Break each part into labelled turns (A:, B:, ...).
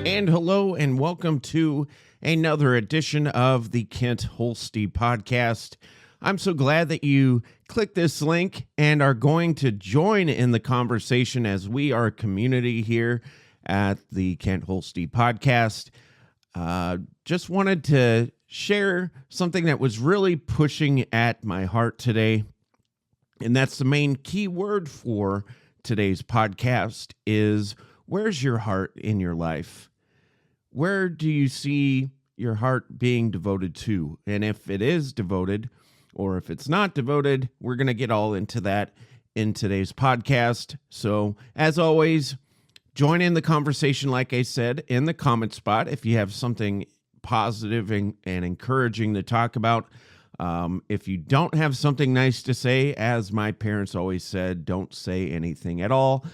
A: And hello and welcome to another edition of the Kent Holste Podcast. I'm so glad that you clicked this link and are going to join in the conversation as we are a community here at the Kent Holste Podcast. Just wanted to share something that was really pushing at my heart today. And that's the main key word for today's podcast is, where's your heart in your life? Where do you see your heart being devoted to? And if it is devoted, or if it's not devoted, we're going to get all into that in today's podcast. So, as always, join in the conversation, like I said, in the comment spot if you have something positive and encouraging to talk about. If you don't have something nice to say, as my parents always said, don't say anything at all.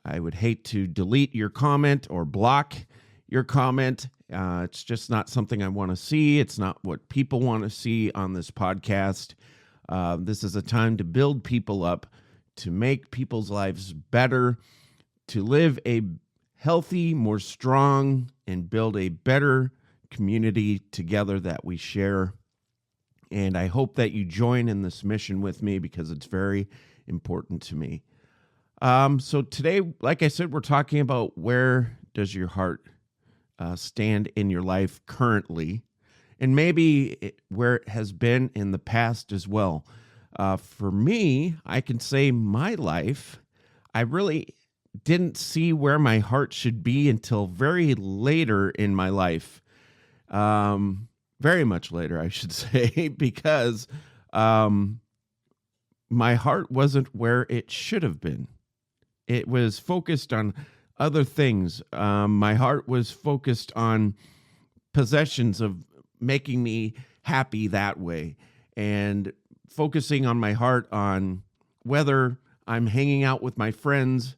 A: I would hate to delete your comment or block your comment. It's just not something I want to see. It's not what people want to see on this podcast. This is a time to build people up, to make people's lives better, to live a healthy, more strong, and build a better community together that we share. And I hope that you join in this mission with me because it's very important to me. So today, like I said, we're talking about where does your heart stand in your life currently, and maybe where it has been in the past as well. For me, I can say my life, I really didn't see where my heart should be until very later in my life. Very much later, I should say, because my heart wasn't where it should have been. It was focused on other things. My heart was focused on possessions of making me happy that way, and focusing on my heart on whether I'm hanging out with my friends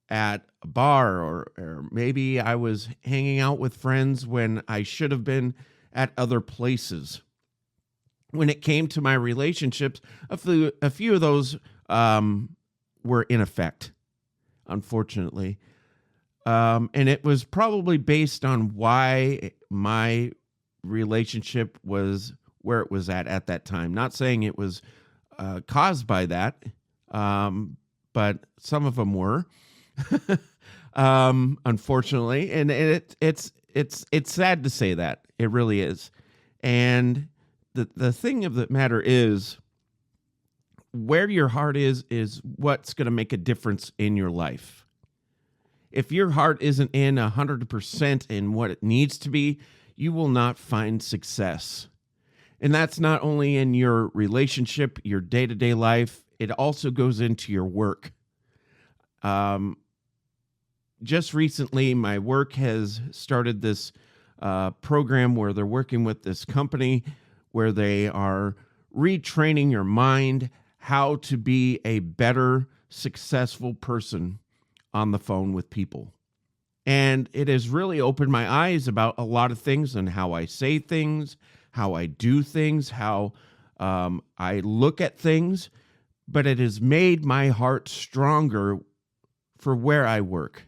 A: at a bar, or maybe I was hanging out with friends when I should have been at other places. When it came to my relationships, a few of those were in effect, unfortunately. And it was probably based on why my relationship was where it was at that time. Not saying it was caused by that, but some of them were, unfortunately. And it's sad to say that. It really is. And the thing of the matter is, where your heart is what's going to make a difference in your life. If your heart isn't in 100% in what it needs to be, you will not find success. And that's not only in your relationship, your day-to-day life, it also goes into your work. Just recently, my work has started this program where they're working with this company where they are retraining your mind how to be a better, successful person on the phone with people. And it has really opened my eyes about a lot of things and how I say things, how I do things, how I look at things, but it has made my heart stronger for where I work.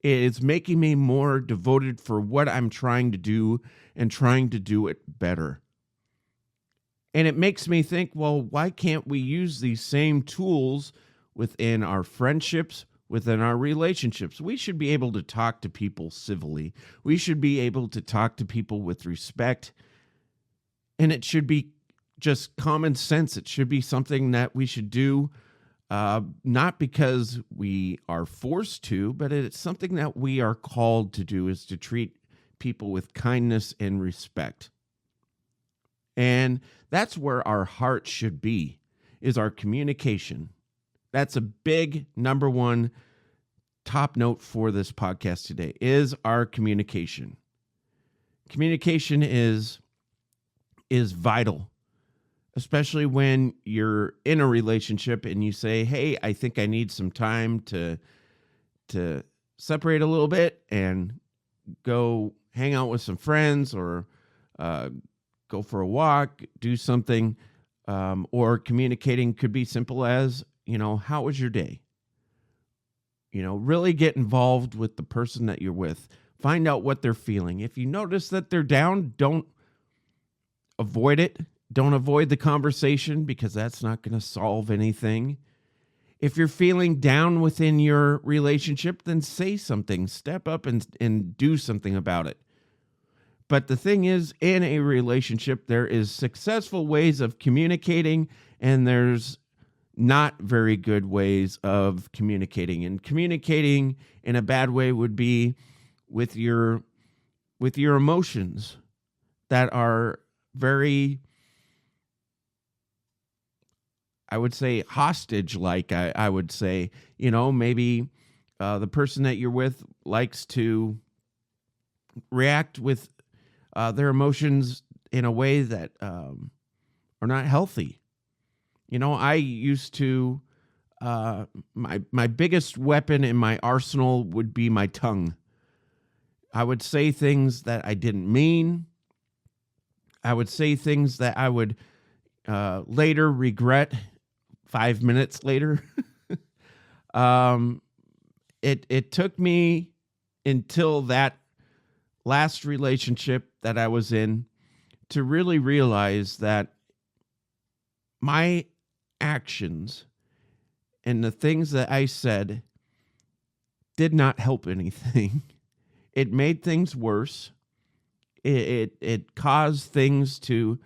A: It is making me more devoted for what I'm trying to do and trying to do it better. And it makes me think, well, why can't we use these same tools within our friendships, within our relationships? We should be able to talk to people civilly. We should be able to talk to people with respect. And it should be just common sense. It should be something that we should do, not because we are forced to, but it's something that we are called to do, is to treat people with kindness and respect. And that's where our heart should be, is our communication That's a big number one top note for this podcast today is our communication. Communication is vital, especially when you're in a relationship and you say, hey, I think I need some time to separate a little bit and go hang out with some friends or go for a walk, do something, or communicating could be simple as, how was your day? Really get involved with the person that you're with. Find out what they're feeling. If you notice that they're down, don't avoid it. Don't avoid the conversation because that's not going to solve anything. If you're feeling down within your relationship, then say something. Step up and do something about it. But the thing is, in a relationship, there is successful ways of communicating, and there's not very good ways of communicating. And communicating in a bad way would be with your emotions that are very, I would say, hostage-like. I would say, maybe the person that you're with likes to react with their emotions in a way that are not healthy. I used to, my biggest weapon in my arsenal would be my tongue. I would say things that I didn't mean. I would say things that I would later regret 5 minutes later. It took me until that last relationship that I was in to really realize that my actions and the things that I said did not help anything. It made things worse. It caused things to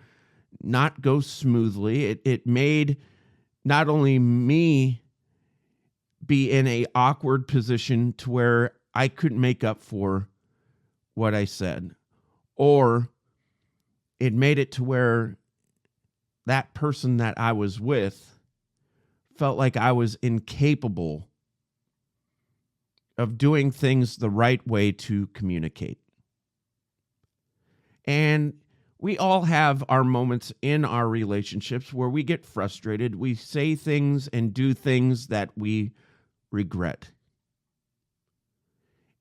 A: not go smoothly. It made not only me be in an awkward position to where I couldn't make up for what I said, or it made it to where that person that I was with felt like I was incapable of doing things the right way to communicate. And we all have our moments in our relationships where we get frustrated. We say things and do things that we regret.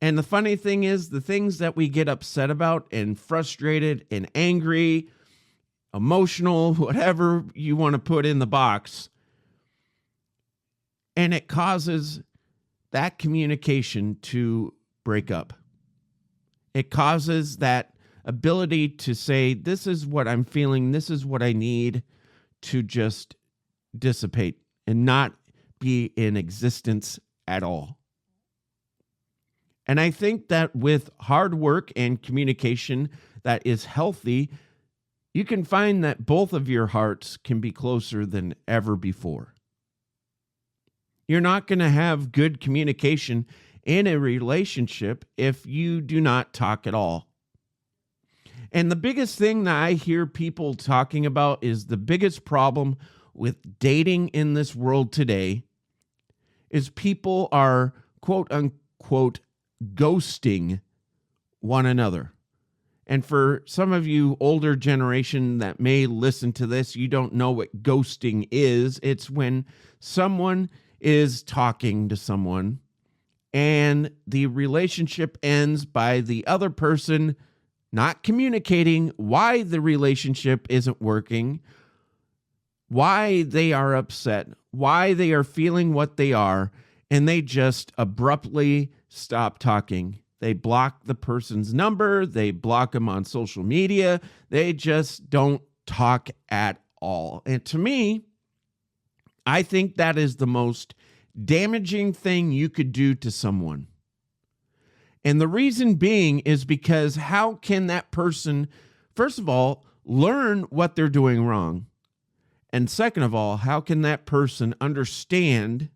A: And the funny thing is, the things that we get upset about and frustrated and angry, emotional, whatever you want to put in the box, and it causes that communication to break up. It causes that ability to say, this is what I'm feeling, this is what I need, to just dissipate and not be in existence at all. And I think that with hard work and communication that is healthy, you can find that both of your hearts can be closer than ever before. You're not going to have good communication in a relationship if you do not talk at all. And the biggest thing that I hear people talking about is the biggest problem with dating in this world today is people are, quote unquote, ghosting one another. And for some of you older generation that may listen to this, you don't know what ghosting is. It's when someone is talking to someone and the relationship ends by the other person not communicating why the relationship isn't working, why they are upset, why they are feeling what they are, and they just abruptly stop talking. They block the person's number, they block them on social media, they just don't talk at all. And to me, I think that is the most damaging thing you could do to someone. And the reason being is because how can that person, first of all, learn what they're doing wrong? And second of all, how can that person understand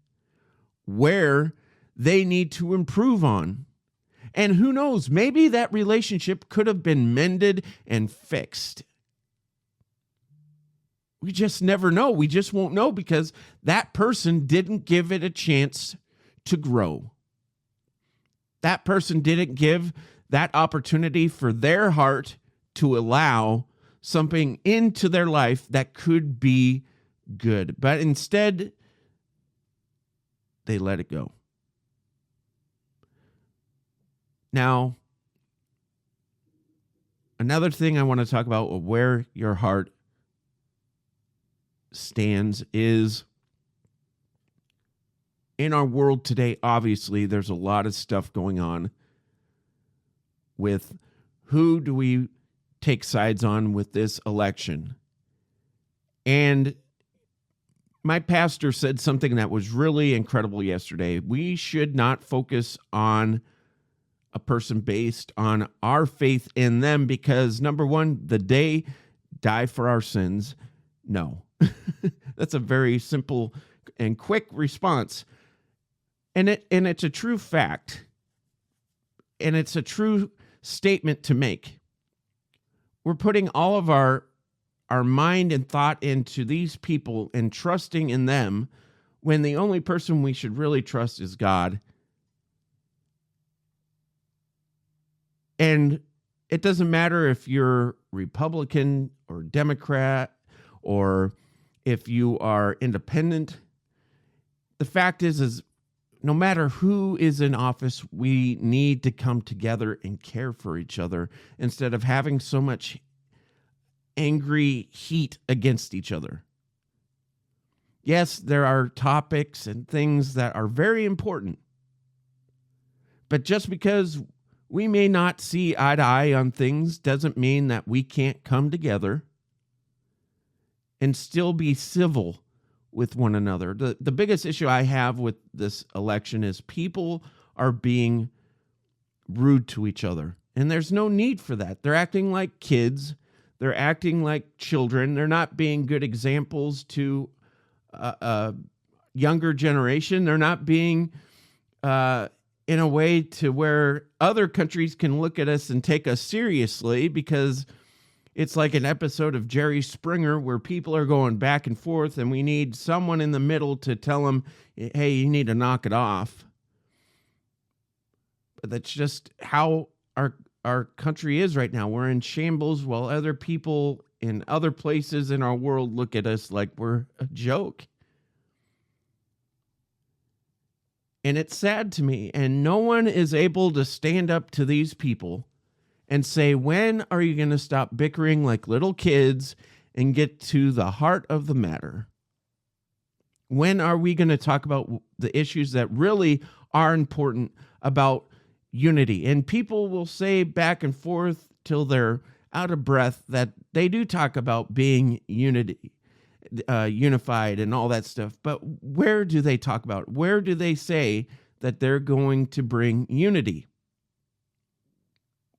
A: where they need to improve on? And who knows, maybe that relationship could have been mended and fixed We just never know. We just won't know because that person didn't give it a chance to grow. That person didn't give that opportunity for their heart to allow something into their life that could be good. But instead, they let it go. Now, another thing I want to talk about where your heart stands is in our world today. Obviously, there's a lot of stuff going on with who do we take sides on with this election. And my pastor said something that was really incredible yesterday. We should not focus on a person based on our faith in them because, number one, did they die for our sins? No. That's a very simple and quick response. And it's a true fact. And it's a true statement to make. We're putting all of our mind and thought into these people and trusting in them when the only person we should really trust is God. And it doesn't matter if you're Republican or Democrat or if you are independent. The fact is no matter who is in office, we need to come together and care for each other instead of having so much angry heat against each other. Yes, there are topics and things that are very important. But just because we may not see eye to eye on things doesn't mean that we can't come together and still be civil with one another. The biggest issue I have with this election is people are being rude to each other. And there's no need for that. They're acting like kids. They're acting like children. They're not being good examples to a younger generation. They're not being in a way to where other countries can look at us and take us seriously, because it's like an episode of Jerry Springer where people are going back and forth and we need someone in the middle to tell them, hey, you need to knock it off. But that's just how our country is right now. We're in shambles while other people in other places in our world look at us like we're a joke. And it's sad to me. And no one is able to stand up to these people and say, when are you going to stop bickering like little kids and get to the heart of the matter? When are we going to talk about the issues that really are important about unity? And people will say back and forth till they're out of breath that they do talk about being unified and all that stuff. But where do they talk about it? Where do they say that they're going to bring unity?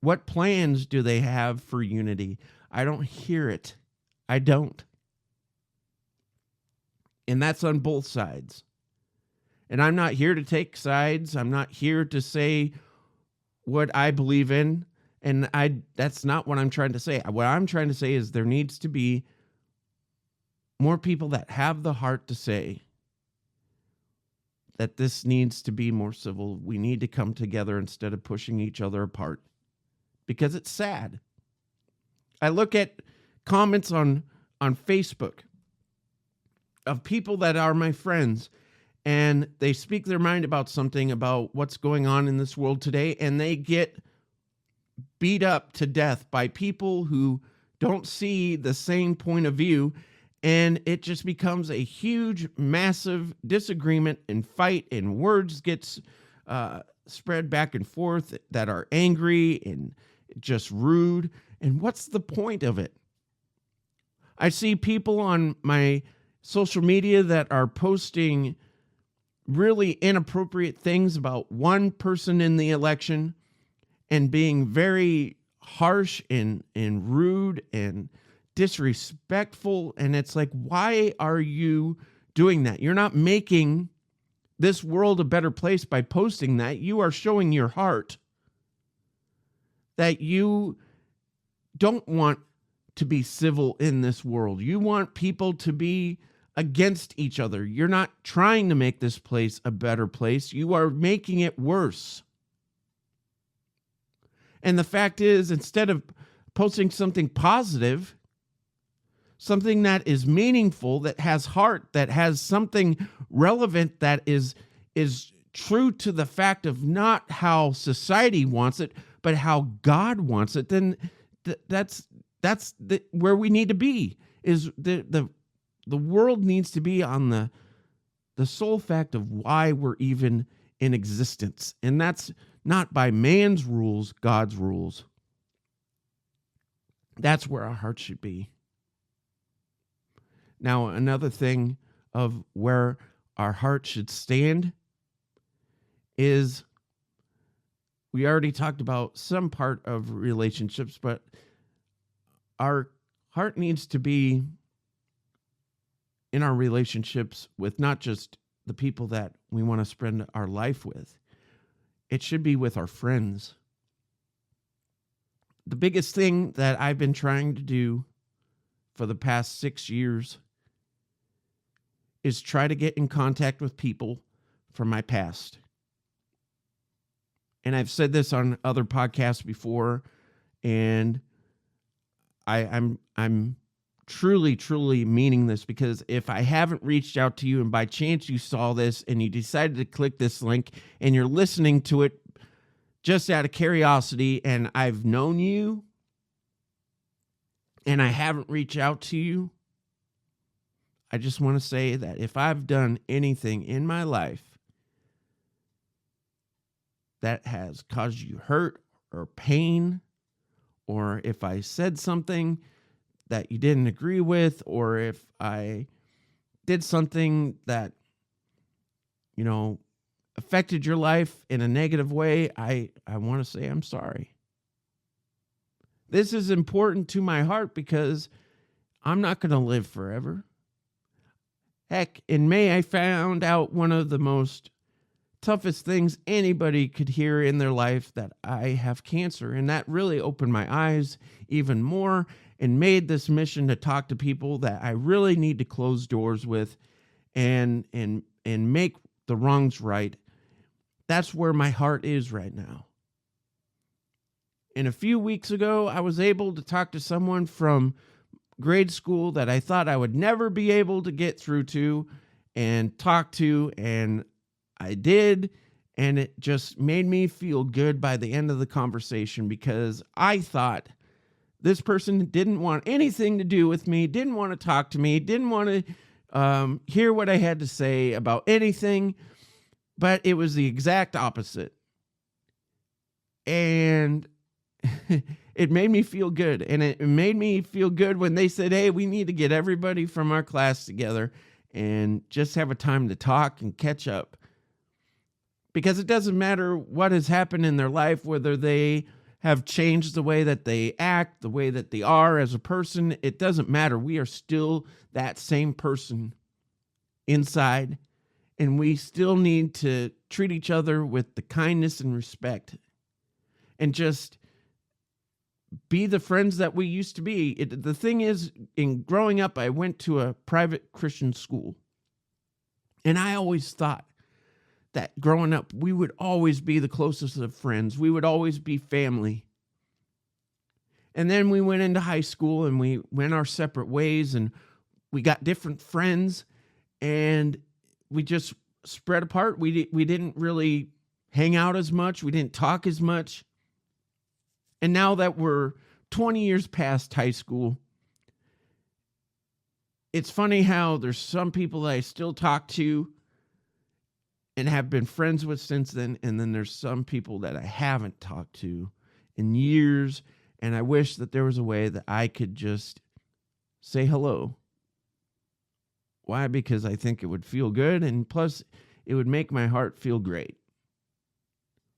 A: What plans do they have for unity? I don't hear it. I don't. And that's on both sides. And I'm not here to take sides. I'm not here to say what I believe in. And that's not what I'm trying to say. What I'm trying to say is there needs to be more people that have the heart to say that this needs to be more civil. We need to come together instead of pushing each other apart, because it's sad. I look at comments on Facebook of people that are my friends, and they speak their mind about something, about what's going on in this world today, and they get beat up to death by people who don't see the same point of view, and it just becomes a huge, massive disagreement and fight, and words gets spread back and forth that are angry and just rude. And what's the point of it? I see people on my social media that are posting really inappropriate things about one person in the election and being very harsh and rude and disrespectful. And it's like, why are you doing that? You're not making this world a better place by posting that. You are showing your heart that you don't want to be civil in this world. You want people to be against each other. You're not trying to make this place a better place. You are making it worse. And the fact is, instead of posting something positive, something that is meaningful, that has heart, that has something relevant, that is true to the fact of not how society wants it, but how God wants it, then that's where we need to be. Is the world needs to be on the sole fact of why we're even in existence. And that's not by man's rules, God's rules. That's where our heart should be. Now, another thing of where our heart should stand is, we already talked about some part of relationships, but our heart needs to be in our relationships with not just the people that we want to spend our life with. It should be with our friends. The biggest thing that I've been trying to do for the past 6 years is try to get in contact with people from my past. And I've said this on other podcasts before, and I'm truly meaning this, because if I haven't reached out to you and by chance you saw this and you decided to click this link and you're listening to it just out of curiosity, and I've known you and I haven't reached out to you, I just want to say that if I've done anything in my life that has caused you hurt or pain, or if I said something that you didn't agree with, or if I did something that, affected your life in a negative way, I want to say I'm sorry. This is important to my heart because I'm not going to live forever. Heck, in May, I found out one of the most toughest things anybody could hear in their life, that I have cancer. And that really opened my eyes even more and made this mission to talk to people that I really need to close doors with and make the wrongs right. That's where my heart is right now. And a few weeks ago, I was able to talk to someone from grade school that I thought I would never be able to get through to and talk to, and I did, and it just made me feel good by the end of the conversation, because I thought this person didn't want anything to do with me, didn't want to talk to me, didn't want to hear what I had to say about anything, but it was the exact opposite. And it made me feel good. And it made me feel good when they said, hey, we need to get everybody from our class together and just have a time to talk and catch up. Because it doesn't matter what has happened in their life, whether they have changed the way that they act, the way that they are as a person. It doesn't matter. We are still that same person inside, and we still need to treat each other with the kindness and respect and just be the friends that we used to be. The thing is, in growing up, I went to a private Christian school, and I always thought that growing up, we would always be the closest of friends. We would always be family. And then we went into high school and we went our separate ways, and we got different friends, and we just spread apart. We didn't really hang out as much. We didn't talk as much. And now that we're 20 years past high school, it's funny how there's some people that I still talk to and have been friends with since then, and then there's some people that I haven't talked to in years, and I wish that there was a way that I could just say hello. Why? Because I think it would feel good, and plus it would make my heart feel great.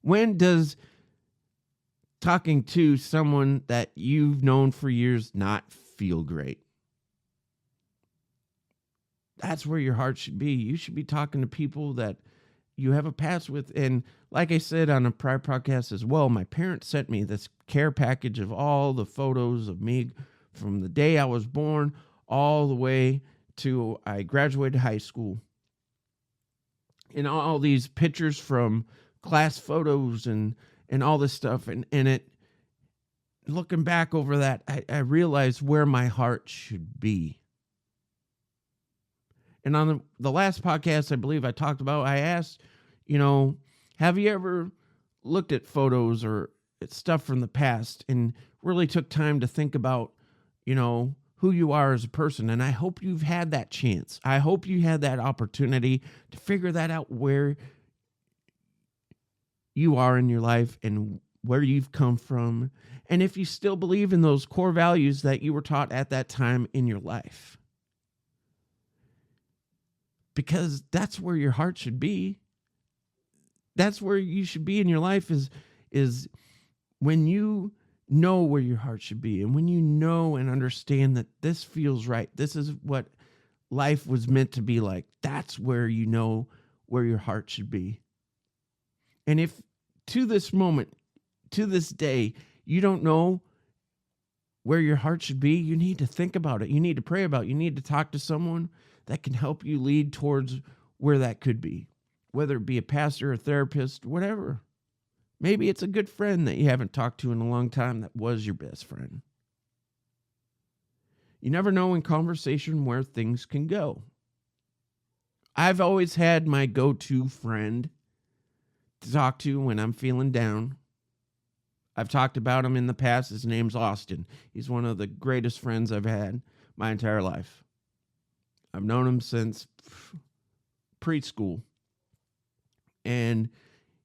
A: When does talking to someone that you've known for years not feel great? That's where your heart should be. You should be talking to people that you have a past with. And like I said on a prior podcast as well, my parents sent me this care package of all the photos of me from the day I was born all the way to I graduated high school. And all these pictures from class photos and all this stuff. And it, looking back over that, I realized where my heart should be. And on the last podcast, I believe I talked about, I asked, have you ever looked at photos or stuff from the past and really took time to think about, who you are as a person? And I hope you've had that chance. I hope you had that opportunity to figure that out, where you are in your life and where you've come from. And if you still believe in those core values that you were taught at that time in your life. Because that's where your heart should be. That's where you should be in your life, is when you know where your heart should be, and when you know and understand that this feels right. This is what life was meant to be like. That's where you know where your heart should be. And if to this moment, to this day, you don't know where your heart should be, you need to think about it. You need to pray about it. You need to talk to someone that can help you lead towards where that could be, whether it be a pastor, a therapist, whatever. Maybe it's a good friend that you haven't talked to in a long time that was your best friend. You never know in conversation where things can go. I've always had my go-to friend to talk to when I'm feeling down. I've talked about him in the past. His name's Austin. He's one of the greatest friends I've had my entire life. I've known him since preschool. And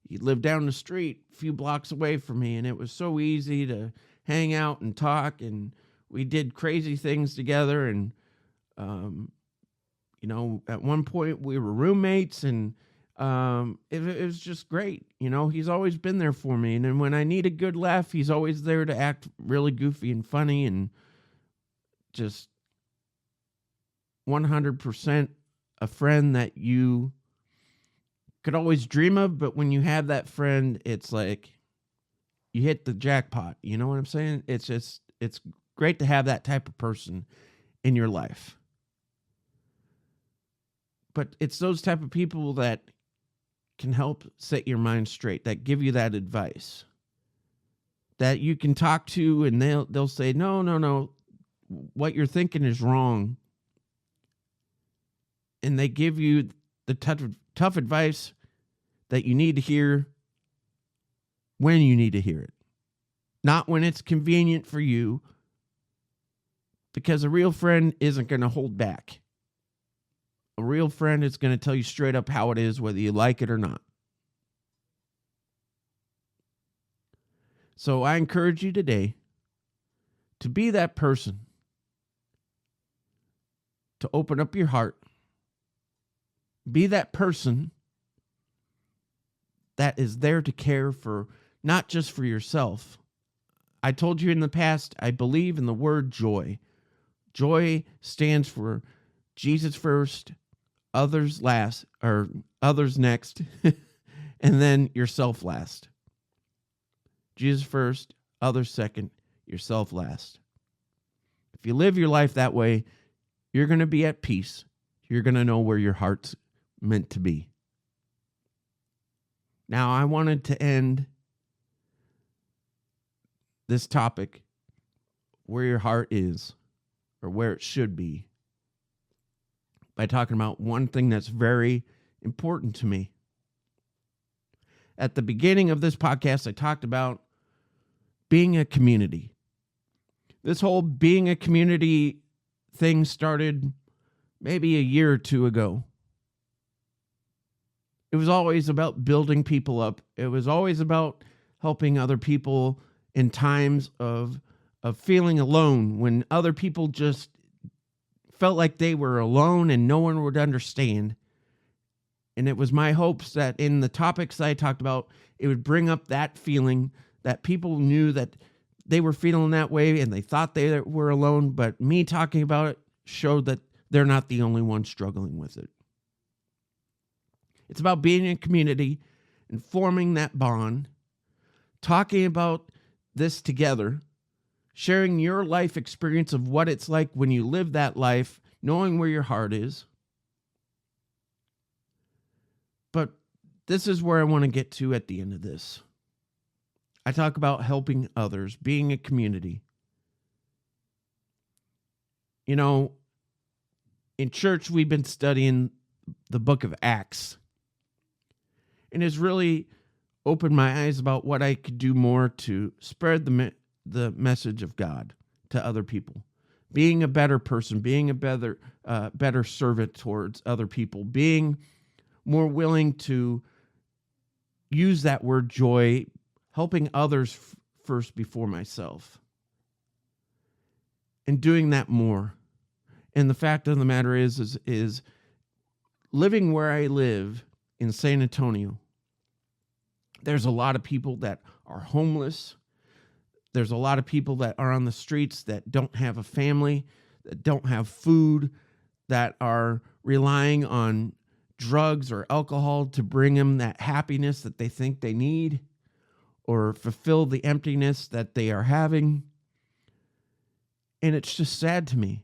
A: he lived down the street a few blocks away from me, and it was so easy to hang out and talk, and we did crazy things together. And, at one point we were roommates, and it was just great. He's always been there for me. And then when I need a good laugh, he's always there to act really goofy and funny, and just 100% a friend that you could always dream of. But when you have that friend, it's like you hit the jackpot. You know what I'm saying? It's great to have that type of person in your life. But it's those type of people that can help set your mind straight, that give you that advice, that you can talk to, and they'll say, no, what you're thinking is wrong. And they give you the tough advice that you need to hear when you need to hear it. Not when it's convenient for you, because a real friend isn't going to hold back. A real friend is going to tell you straight up how it is, whether you like it or not. So I encourage you today to be that person, to open up your heart. Be that person that is there to care for, not just for yourself. I told you in the past, I believe in the word joy. Joy stands for Jesus first, others last, or others next, and then yourself last. Jesus first, others second, yourself last. If you live your life that way, you're going to be at peace. You're going to know where your heart's meant to be. Now, I wanted to end this topic where your heart is, or where it should be, by talking about one thing that's very important to me. At the beginning of this podcast, I talked about being a community. This whole being a community thing started maybe a year or two ago. It was always about building people up. It was always about helping other people in times of feeling alone, when other people just felt like they were alone and no one would understand. And it was my hopes that in the topics I talked about, it would bring up that feeling, that people knew that they were feeling that way and they thought they were alone. But me talking about it showed that they're not the only ones struggling with it. It's about being in a community and forming that bond, talking about this together, sharing your life experience of what it's like when you live that life, knowing where your heart is. But this is where I want to get to at the end of this. I talk about helping others, being a community. You know, in church, we've been studying the book of Acts. And it's really opened my eyes about what I could do more to spread the message of God to other people. Being a better person, being a better servant towards other people, being more willing to use that word joy, helping others first before myself. And doing that more. And the fact of the matter is living where I live in San Antonio, there's a lot of people that are homeless. There's a lot of people that are on the streets that don't have a family, that don't have food, that are relying on drugs or alcohol to bring them that happiness that they think they need or fulfill the emptiness that they are having. And it's just sad to me.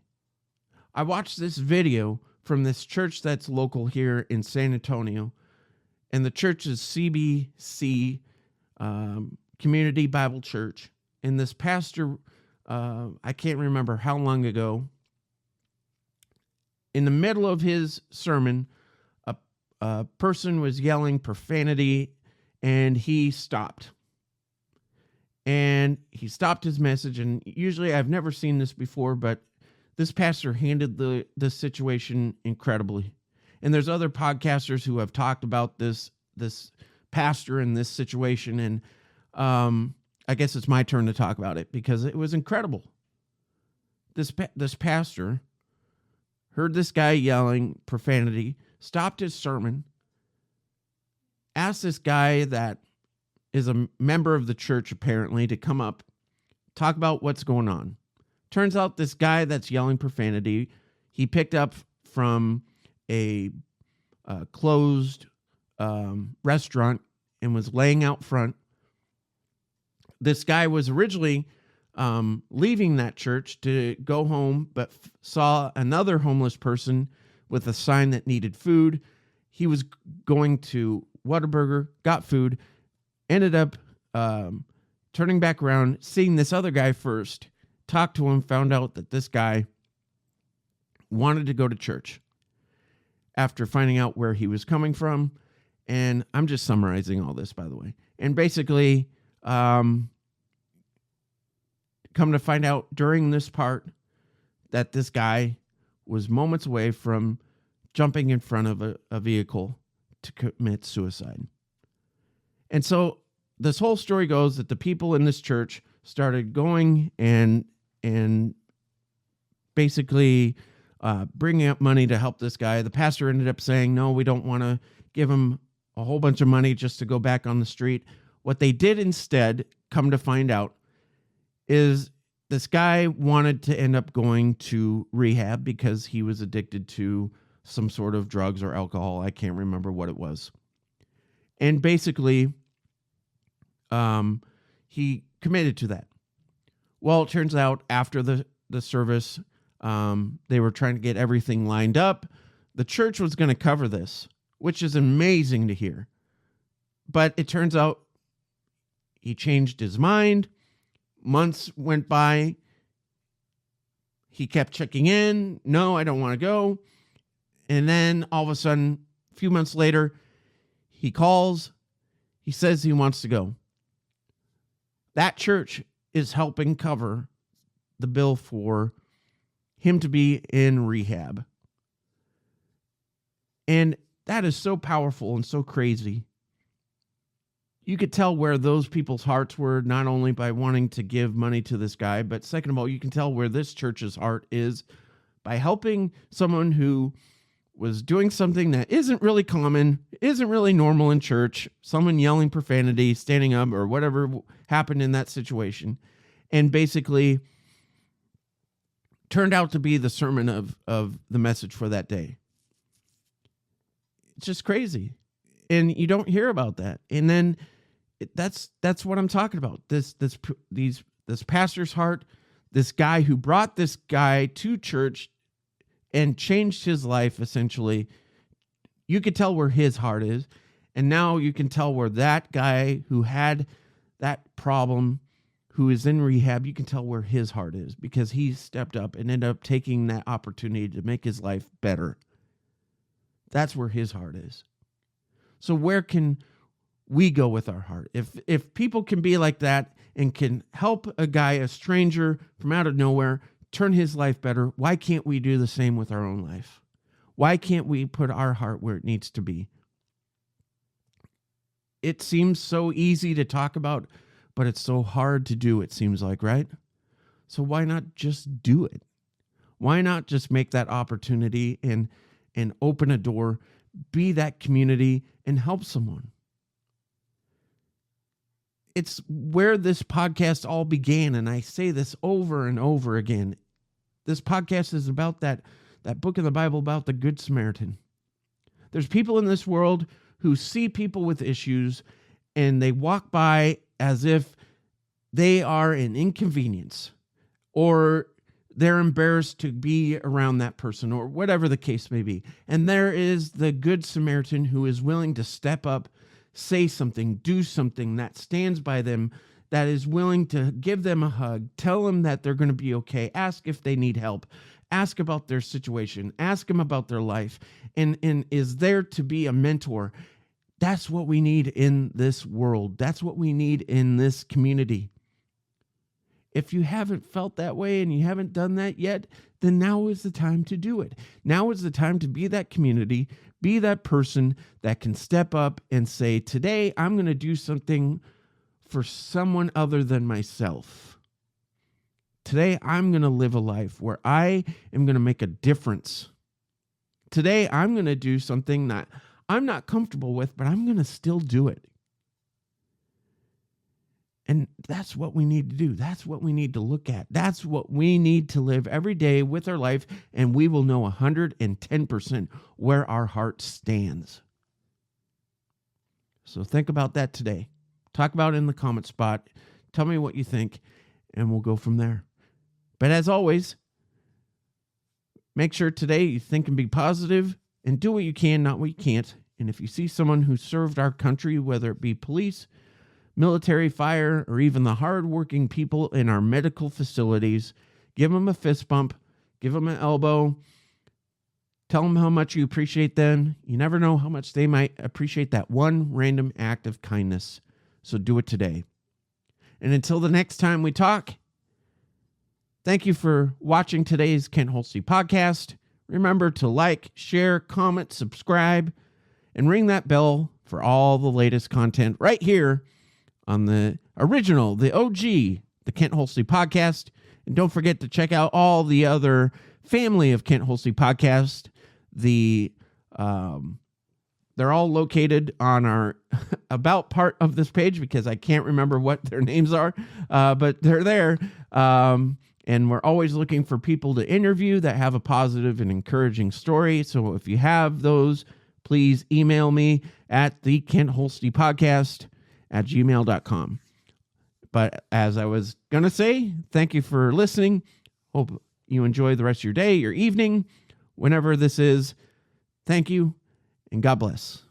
A: I watched this video from this church that's local here in San Antonio, and the church is CBC, Community Bible Church. And this pastor, I can't remember how long ago, in the middle of his sermon, a person was yelling profanity, and he stopped. And he stopped his message, and usually I've never seen this before, but this pastor handled the situation incredibly. And there's other podcasters who have talked about this pastor and this situation, and I guess it's my turn to talk about it because it was incredible. This pastor heard this guy yelling profanity, stopped his sermon, asked this guy that is a member of the church apparently to come up, talk about what's going on. Turns out this guy that's yelling profanity, he picked up from a closed restaurant and was laying out front. This guy was originally leaving that church to go home, but saw another homeless person with a sign that needed food. He was going to Whataburger, got food, ended up turning back around, seeing this other guy first, talked to him, found out that this guy wanted to go to church after finding out where he was coming from. And I'm just summarizing all this, by the way. And basically, come to find out during this part that this guy was moments away from jumping in front of a vehicle to commit suicide. And so this whole story goes that the people in this church started going and basically bringing up money to help this guy. The pastor ended up saying, no, we don't want to give him a whole bunch of money just to go back on the street. What they did instead, come to find out, is this guy wanted to end up going to rehab because he was addicted to some sort of drugs or alcohol. I can't remember what it was. And basically, he committed to that. Well, it turns out after the service, they were trying to get everything lined up. The church was going to cover this, which is amazing to hear. But it turns out he changed his mind. Months went by. He kept checking in. No, I don't want to go. And then all of a sudden, a few months later, he calls. He says he wants to go. That church is helping cover the bill for him to be in rehab. And that is so powerful and so crazy. You could tell where those people's hearts were, not only by wanting to give money to this guy, but second of all, you can tell where this church's heart is by helping someone who was doing something that isn't really common, isn't really normal in church, someone yelling profanity, standing up, or whatever happened in that situation, and basically turned out to be the sermon of the message for that day. It's just crazy. And you don't hear about that. And then that's what I'm talking about. These this pastor's heart, this guy who brought this guy to church and changed his life, essentially. You could tell where his heart is. And now you can tell where that guy who had that problem, who is in rehab, you can tell where his heart is, because he stepped up and ended up taking that opportunity to make his life better. That's where his heart is. So where can we go with our heart? If people can be like that and can help a guy, a stranger from out of nowhere, turn his life better, why can't we do the same with our own life? Why can't we put our heart where it needs to be? It seems so easy to talk about, but it's so hard to do, it seems like, right? So why not just do it? Why not just make that opportunity and open a door, be that community, and help someone? It's where this podcast all began, and I say this over and over again. This podcast is about that book in the Bible about the Good Samaritan. There's people in this world who see people with issues and they walk by as if they are an inconvenience, or they're embarrassed to be around that person, or whatever the case may be. And there is the Good Samaritan who is willing to step up, say something, do something that stands by them, that is willing to give them a hug, tell them that they're going to be okay, ask if they need help, ask about their situation, ask them about their life, and is there to be a mentor. That's what we need in this world. That's what we need in this community. If you haven't felt that way and you haven't done that yet, then now is the time to do it. Now is the time to be that community, be that person that can step up and say, today I'm going to do something for someone other than myself. Today I'm going to live a life where I am going to make a difference. Today I'm going to do something that I'm not comfortable with, but I'm going to still do it. And that's what we need to do. That's what we need to look at. That's what we need to live every day with our life, and we will know 110% where our heart stands. So think about that today. Talk about it in the comment spot. Tell me what you think, and we'll go from there. But as always, make sure today you think and be positive, and do what you can, not what you can't. And if you see someone who served our country, whether it be police, military, fire, or even the hardworking people in our medical facilities, give them a fist bump, give them an elbow, tell them how much you appreciate them. You never know how much they might appreciate that one random act of kindness. So do it today. And until the next time we talk, thank you for watching today's Kent Holste Podcast. Remember to like, share, comment, subscribe, and ring that bell for all the latest content right here on the original, the OG, the Kent Holste Podcast. And don't forget to check out all the other family of Kent Holste Podcast. They're all located on our about part of this page, because I can't remember what their names are, but they're there. And we're always looking for people to interview that have a positive and encouraging story. So if you have those, please email me at thekentholstepodcast@gmail.com. But as I was going to say, thank you for listening. Hope you enjoy the rest of your day, your evening, whenever this is. Thank you, and God bless.